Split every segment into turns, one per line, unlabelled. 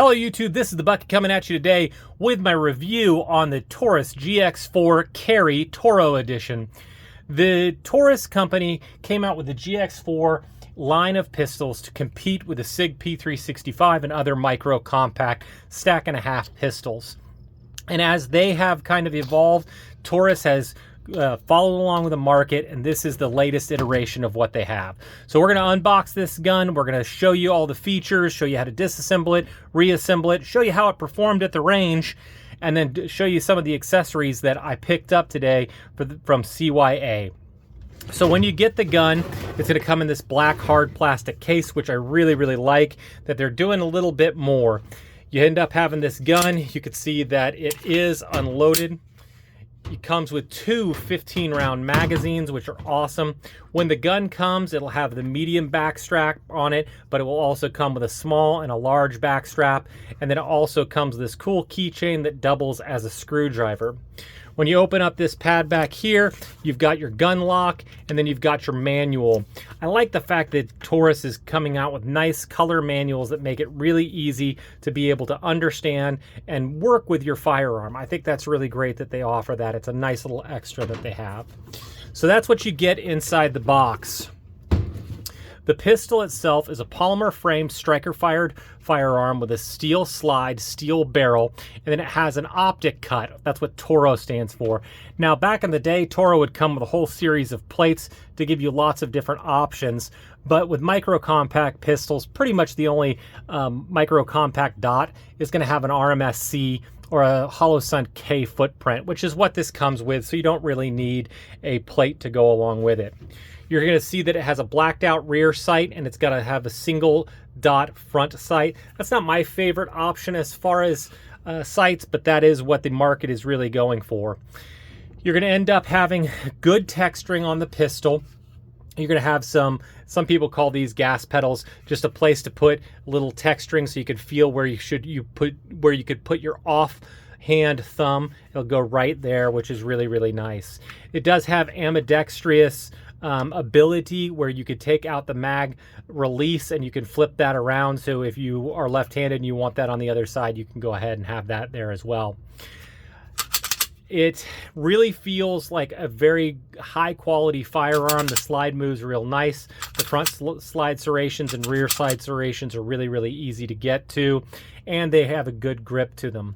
Hello YouTube, this is the Bucket coming at you today with my review on the Taurus Gx4 Carry T.O.R.O edition. The Taurus company came out with the Gx4 line of pistols to compete with the SIG P365 and other micro compact stack and a half pistols. And as they have kind of evolved, Taurus has followed along with the market, and this is the latest iteration of what they have. So we're going to unbox this gun. We're going to show you all the features, show you how to disassemble it, reassemble it, show you how it performed at the range, and then show you some of the accessories that I picked up today from CYA. So when you get the gun, it's going to come in this black hard plastic case, which I really like that they're doing a little bit more. You end up having this gun. You can see that it is unloaded. It comes with two 15-round magazines, which are awesome. When the gun comes, it'll have the medium back strap on it, but it will also come with a small and a large back strap. And then it also comes with this cool keychain that doubles as a screwdriver. When you open up this pad back here, you've got your gun lock, and then you've got your manual. I like the fact that Taurus is coming out with nice color manuals that make it really easy to be able to understand and work with your firearm. I think that's really great that they offer that. It's a nice little extra that they have. So that's what you get inside the box. The pistol itself is a polymer frame striker fired firearm with a steel slide, steel barrel, and then it has an optic cut. That's what T.O.R.O stands for. Now back in the day, T.O.R.O would come with a whole series of plates to give you lots of different options, but with micro compact pistols, pretty much the only micro compact dot is going to have an RMSC or a Holosun K footprint, which is what this comes with, so you don't really need a plate to go along with it. You're going to see that it has a blacked out rear sight, and it's got to have a single dot front sight. That's not my favorite option as far as sights, but that is what the market is really going for. You're going to end up having good texturing on the pistol. You're going to have some people call these gas pedals, just a place to put little texturing so you can feel where you could put your offhand thumb. It'll go right there, which is really nice. It does have ambidextrous ability where you could take out the mag release and you can flip that around. So if you are left-handed and you want that on the other side, you can go ahead and have that there as well. It really feels like a very high quality firearm. The slide moves real nice. The front slide serrations and rear slide serrations are really easy to get to, and they have a good grip to them.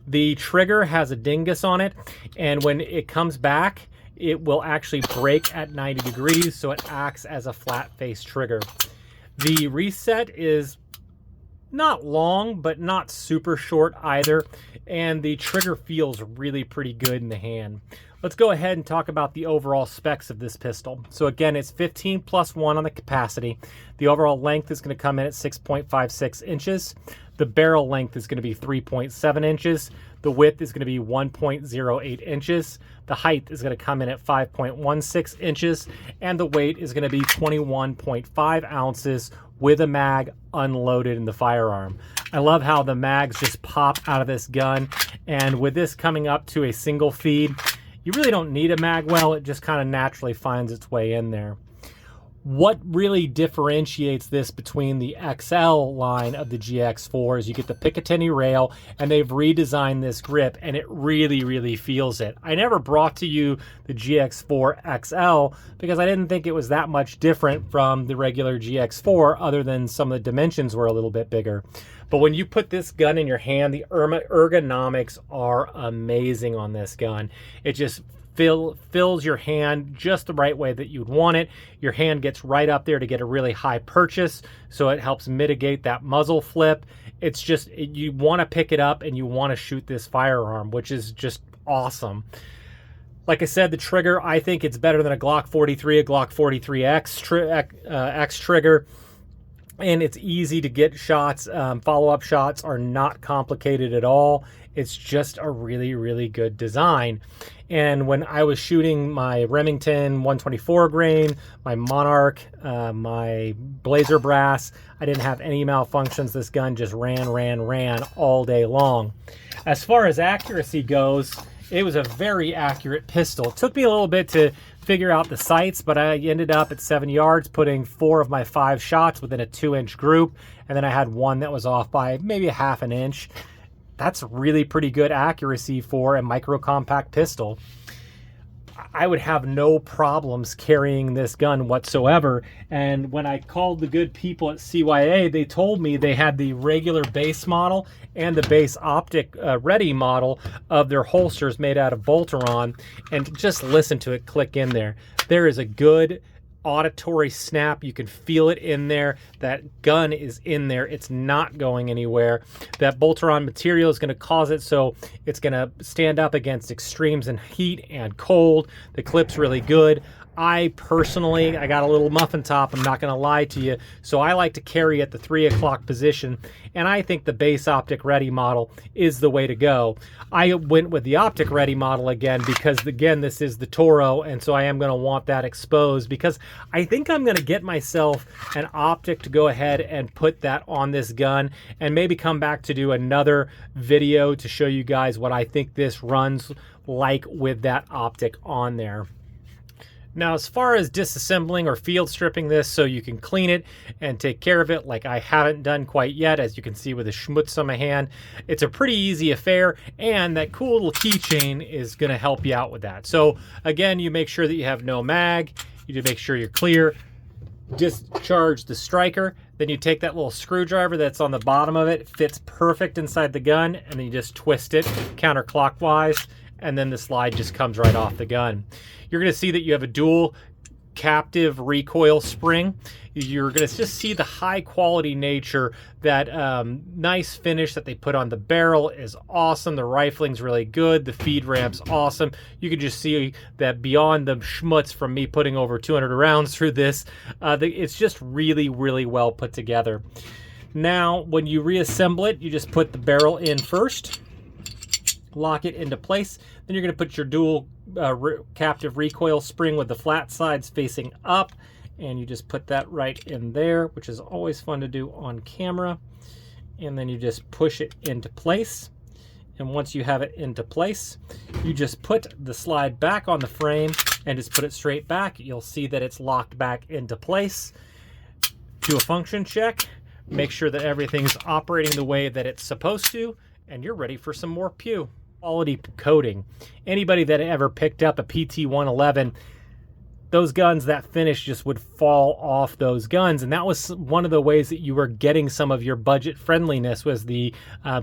The trigger has a dingus on it, and when it comes back, it will actually break at 90 degrees, so it acts as a flat face trigger. The reset is not long, but not super short either, and the trigger feels really pretty good in the hand. Let's go ahead and talk about the overall specs of this pistol. So again, it's 15+1 on the capacity. The overall length is going to come in at 6.56 inches. The barrel length is going to be 3.7 inches. The width is going to be 1.08 inches. The height is going to come in at 5.16 inches. And the weight is going to be 21.5 ounces with a mag unloaded in the firearm. I love how the mags just pop out of this gun. And with this coming up to a single feed, you really don't need a mag well. It just kind of naturally finds its way in there. What really differentiates this between the XL line of the Gx4 is you get the picatinny rail, and they've redesigned this grip, and it really feels it. I never brought to you the Gx4 XL because I didn't think it was that much different from the regular Gx4 other than some of the dimensions were a little bit bigger. But when you put this gun in your hand, the ergonomics are amazing on this gun. It just fills your hand just the right way that you'd want it. Your hand gets right up there to get a really high purchase, so it helps mitigate that muzzle flip. It's just, you want to pick it up and you want to shoot this firearm, which is just awesome. Like I said, the trigger, I think it's better than a Glock 43, a Glock 43X X trigger. And it's easy to get shots. Follow-up shots are not complicated at all. It's just a really good design. And when I was shooting my Remington 124 grain, my Monarch, my Blazer Brass, I didn't have any malfunctions. This gun just ran all day long. As far as accuracy goes, it was a very accurate pistol. It took me a little bit to figure out the sights, but I ended up at 7 yards, putting 4 of my 5 shots within a 2-inch group, and then I had one that was off by maybe a half an inch. That's really pretty good accuracy for a micro compact pistol. I would have no problems carrying this gun whatsoever. And when I called the good people at CYA, they told me they had the regular base model and the base optic ready model of their holsters made out of Bolteron. And just listen to it click in there. There is a good auditory snap. You can feel it in there. That gun is in there. It's not going anywhere. That Bolteron material is going to cause it so it's going to stand up against extremes in heat and cold. The clip's really good. I personally, I got a little muffin top, I'm not going to lie to you, so I like to carry at the 3 o'clock position, and I think the base optic ready model is the way to go. I went with the optic ready model again because, again, this is the T.O.R.O, and so I am going to want that exposed because I think I'm going to get myself an optic to go ahead and put that on this gun and maybe come back to do another video to show you guys what I think this runs like with that optic on there. Now, as far as disassembling or field stripping this so you can clean it and take care of it like I haven't done quite yet, as you can see with the schmutz on my hand, it's a pretty easy affair, and that cool little keychain is going to help you out with that. So again, you make sure that you have no mag, you do make sure you're clear, discharge the striker, then you take that little screwdriver that's on the bottom of it, fits perfect inside the gun, and then you just twist it counterclockwise, and then the slide just comes right off the gun. You're going to see that you have a dual captive recoil spring. You're going to just see the high quality nature. That nice finish that they put on the barrel is awesome. The rifling's really good. The feed ramp's awesome. You can just see that beyond the schmutz from me putting over 200 rounds through this, it's just really, really well put together. Now, when you reassemble it, you just put the barrel in first, lock it into place. Then you're going to put your dual captive recoil spring with the flat sides facing up, and you just put that right in there, which is always fun to do on camera. And then you just push it into place. And once you have it into place, you just put the slide back on the frame and just put it straight back. You'll see that it's locked back into place. Do a function check, make sure that everything's operating the way that it's supposed to, and you're ready for some more pew. Quality coating. Anybody that ever picked up a PT-111, those guns, that finish just would fall off those guns, and that was one of the ways that you were getting some of your budget friendliness, was the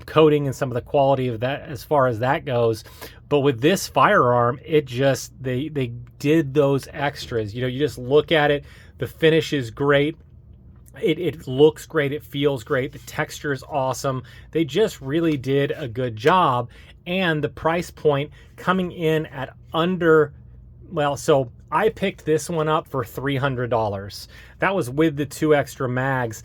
coating and some of the quality of that as far as that goes. But with this firearm, it just, they did those extras. You know, you just look at it, the finish is great. It looks great, it feels great, the texture is awesome. They just really did a good job. And the price point coming in at under, well, so I picked this one up for $300. That was with the 2 extra mags.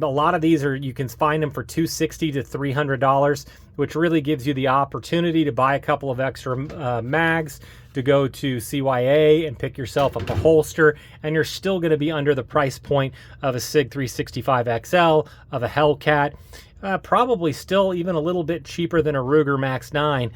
A lot of these are, you can find them for $260 to $300, which really gives you the opportunity to buy a couple of extra mags, to go to CYA and pick yourself up a holster, and you're still going to be under the price point of a SIG 365 XL, of a Hellcat. Probably still even a little bit cheaper than a Ruger Max 9.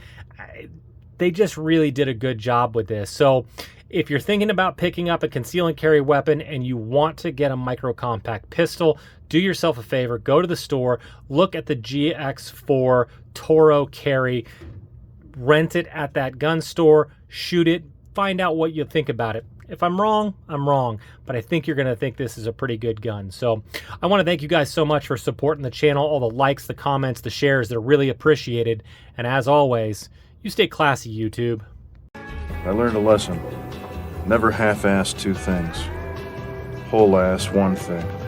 They just really did a good job with this. So if you're thinking about picking up a conceal and carry weapon and you want to get a micro compact pistol, do yourself a favor, go to the store, look at the Gx4 TORO Carry, rent it at that gun store, shoot it, find out what you think about it. If I'm wrong, I'm wrong, but I think you're going to think this is a pretty good gun. So I want to thank you guys so much for supporting the channel, all the likes, the comments, the shares. They're really appreciated. And as always, you stay classy, YouTube.
I learned a lesson. Never half-ass 2 things. Whole-ass 1 thing.